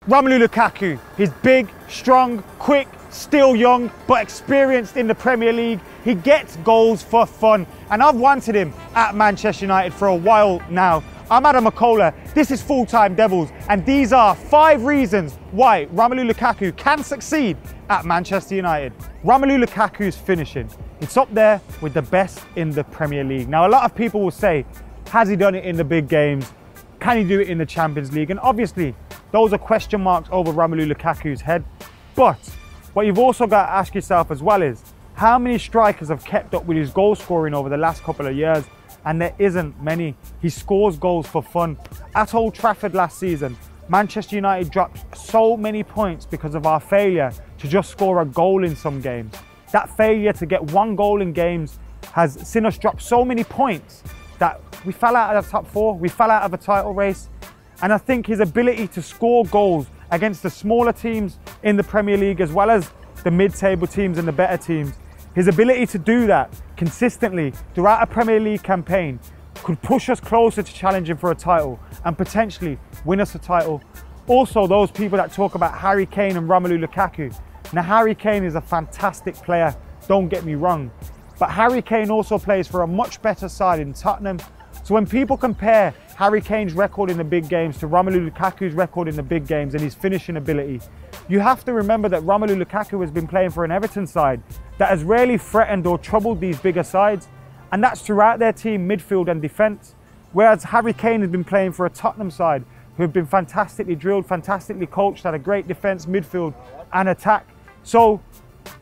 Romelu Lukaku, he's big, strong, quick, still young, but experienced in the Premier League. He gets goals for fun, and I've wanted him at Manchester United for a while now. I'm Adam McKola, this is Full Time Devils, and these are 5 reasons why Romelu Lukaku can succeed at Manchester United. Romelu Lukaku's finishing, it's up there with the best in the Premier League. Now, a lot of people will say, has he done it in the big games? Can he do it in the Champions League? And obviously, those are question marks over Romelu Lukaku's head. But what you've also got to ask yourself as well is, how many strikers have kept up with his goal scoring over the last couple of years? And there isn't many. He scores goals for fun. At Old Trafford last season, Manchester United dropped so many points because of our failure to just score a goal in some games. That failure to get 1 goal in games has seen us drop so many points that we fell out of the top 4, we fell out of a title race. And I think his ability to score goals against the smaller teams in the Premier League, as well as the mid-table teams and the better teams, his ability to do that consistently throughout a Premier League campaign could push us closer to challenging for a title and potentially win us a title. Also, those people that talk about Harry Kane and Romelu Lukaku. Now, Harry Kane is a fantastic player, don't get me wrong, but Harry Kane also plays for a much better side in Tottenham. So when people compare Harry Kane's record in the big games to Romelu Lukaku's record in the big games and his finishing ability, you have to remember that Romelu Lukaku has been playing for an Everton side that has rarely threatened or troubled these bigger sides, and that's throughout their team, midfield and defence. Whereas Harry Kane has been playing for a Tottenham side who have been fantastically drilled, fantastically coached, had a great defence, midfield and attack. So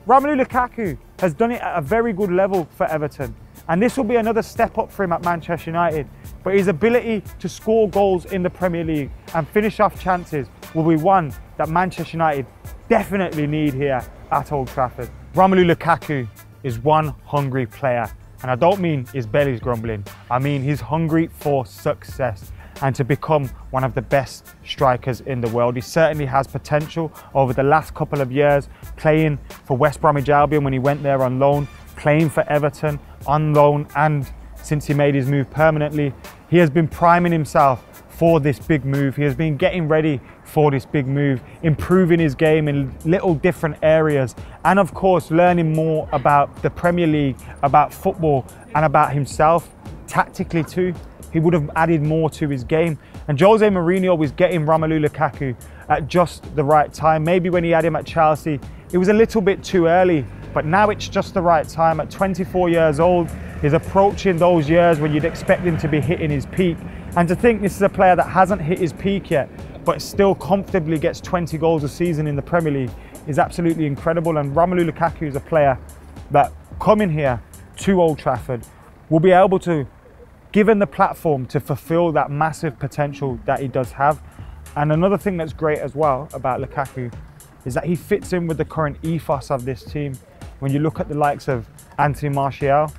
Romelu Lukaku has done it at a very good level for Everton. And this will be another step up for him at Manchester United. But his ability to score goals in the Premier League and finish off chances will be one that Manchester United definitely need here at Old Trafford. Romelu Lukaku is one hungry player. And I don't mean his belly's grumbling. I mean he's hungry for success and to become one of the best strikers in the world. He certainly has potential over the last couple of years, playing for West Bromwich Albion when he went there on loan, playing for Everton on loan, and since he made his move permanently, he has been priming himself for this big move. He has been getting ready for this big move, improving his game in little different areas, and of course learning more about the Premier League, about football, and about himself tactically too. He would have added more to his game, and Jose Mourinho was getting Romelu Lukaku at just the right time. Maybe when he had him at Chelsea, it was a little bit too early, but now it's just the right time. At 24 years old, he's approaching those years when you'd expect him to be hitting his peak. And to think this is a player that hasn't hit his peak yet, but still comfortably gets 20 goals a season in the Premier League is absolutely incredible. And Romelu Lukaku is a player that coming here to Old Trafford will be able to, given the platform, to fulfill that massive potential that he does have. And another thing that's great as well about Lukaku is that he fits in with the current ethos of this team. When you look at the likes of Anthony Martial,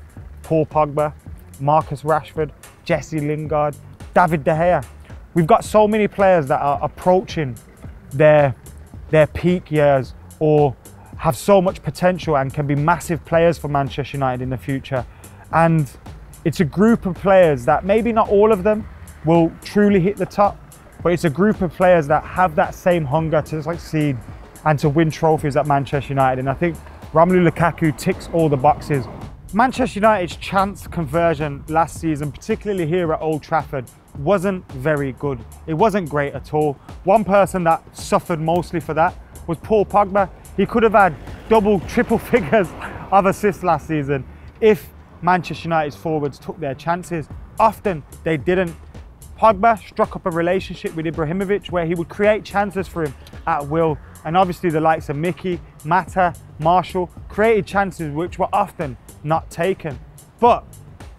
Paul Pogba, Marcus Rashford, Jesse Lingard, David De Gea, we've got so many players that are approaching their peak years or have so much potential and can be massive players for Manchester United in the future. And it's a group of players that maybe not all of them will truly hit the top, but it's a group of players that have that same hunger to succeed and to win trophies at Manchester United. And I think Romelu Lukaku ticks all the boxes. Manchester United's chance conversion last season, particularly here at Old Trafford, wasn't very good. It wasn't great at all. One person that suffered mostly for that was Paul Pogba. He could have had double, triple figures of assists last season if Manchester United's forwards took their chances. Often they didn't. Pogba struck up a relationship with Ibrahimovic where he would create chances for him at will. And obviously the likes of Mickey, Mata, Marshall created chances which were often not taken. But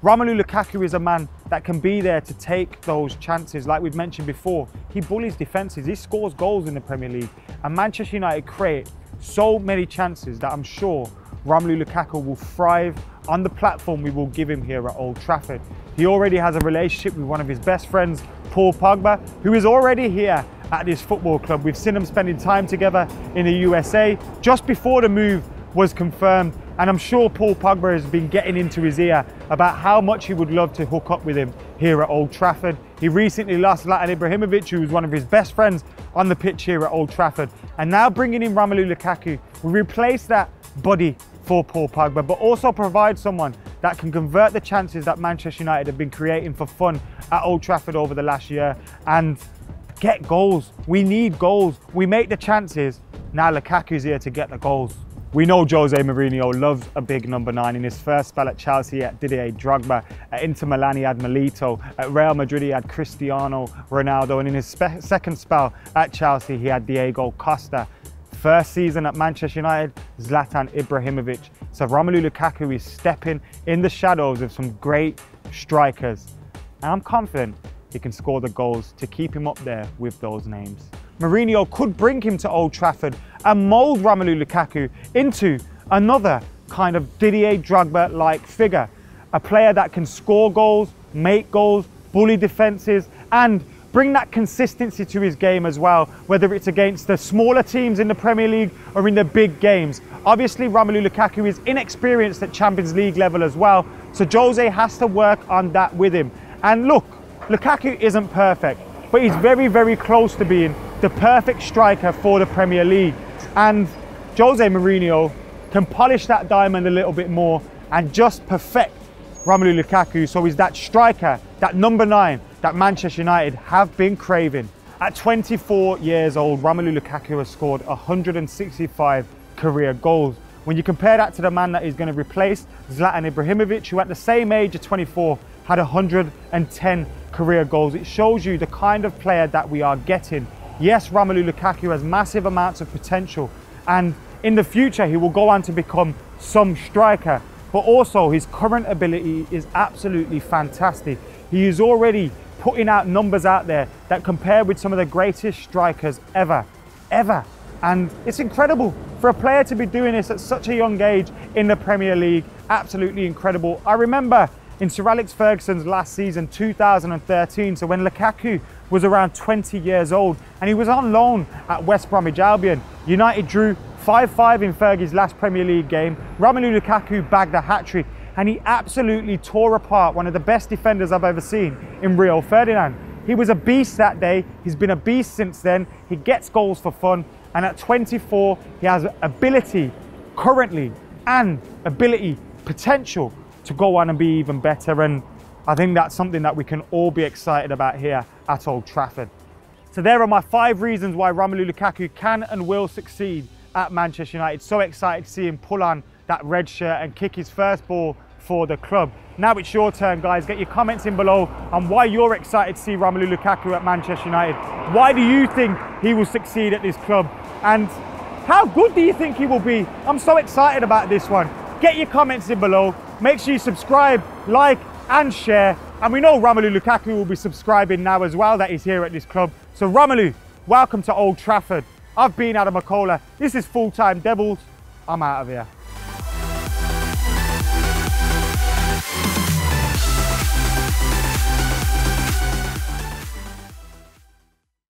Romelu Lukaku is a man that can be there to take those chances. Like we've mentioned before, he bullies defences, he scores goals in the Premier League. And Manchester United create so many chances that I'm sure Romelu Lukaku will thrive on the platform we will give him here at Old Trafford. He already has a relationship with one of his best friends, Paul Pogba, who is already here at this football club. We've seen them spending time together in the USA just before the move was confirmed, and I'm sure Paul Pogba has been getting into his ear about how much he would love to hook up with him here at Old Trafford. He recently lost Zlatan Ibrahimovic, who was one of his best friends on the pitch here at Old Trafford. And now bringing in Romelu Lukaku will replace that body for Paul Pogba, but also provide someone that can convert the chances that Manchester United have been creating for fun at Old Trafford over the last year and get goals. We need goals. We make the chances. Now Lukaku's here to get the goals. We know Jose Mourinho loves a big number 9. In his first spell at Chelsea, he had Didier Drogba. At Inter Milan, he had Milito. At Real Madrid, he had Cristiano Ronaldo. And in his second spell at Chelsea, he had Diego Costa. First season at Manchester United, Zlatan Ibrahimovic. So Romelu Lukaku is stepping in the shadows of some great strikers. And I'm confident he can score the goals to keep him up there with those names. Mourinho could bring him to Old Trafford and mould Romelu Lukaku into another kind of Didier Drogba-like figure. A player that can score goals, make goals, bully defences, and bring that consistency to his game as well, whether it's against the smaller teams in the Premier League or in the big games. Obviously, Romelu Lukaku is inexperienced at Champions League level as well, so Jose has to work on that with him. And look, Lukaku isn't perfect, but he's very, very close to being the perfect striker for the Premier League. And Jose Mourinho can polish that diamond a little bit more and just perfect Romelu Lukaku so he's that striker, that number 9 that Manchester United have been craving. At 24 years old, Romelu Lukaku has scored 165 career goals. When you compare that to the man that is going to replace Zlatan Ibrahimovic, who at the same age of 24 had 110 career goals, it shows you the kind of player that we are getting. Yes, Romelu Lukaku has massive amounts of potential, and in the future he will go on to become some striker, but also his current ability is absolutely fantastic. He is already putting out numbers out there that compare with some of the greatest strikers ever. And it's incredible for a player to be doing this at such a young age in the Premier League. Absolutely incredible. I remember in Sir Alex Ferguson's last season, 2013, so when Lukaku was around 20 years old and he was on loan at West Bromwich Albion. United drew 5-5 in Fergie's last Premier League game. Romelu Lukaku bagged a hat-trick and he absolutely tore apart one of the best defenders I've ever seen in Rio Ferdinand. He was a beast that day. He's been a beast since then. He gets goals for fun, and at 24 he has ability currently and potential to go on and be even better, and I think that's something that we can all be excited about here at Old Trafford. So there are my 5 reasons why Romelu Lukaku can and will succeed at Manchester United. So excited to see him pull on that red shirt and kick his first ball for the club. Now it's your turn, guys. Get your comments in below on why you're excited to see Romelu Lukaku at Manchester United. Why do you think he will succeed at this club? And how good do you think he will be? I'm so excited about this one. Get your comments in below. Make sure you subscribe, like, and share. And we know Romelu Lukaku will be subscribing now as well, that he's here at this club. So Romelu, welcome to Old Trafford. I've been Adam McKola. This is Full Time Devils. I'm out of here.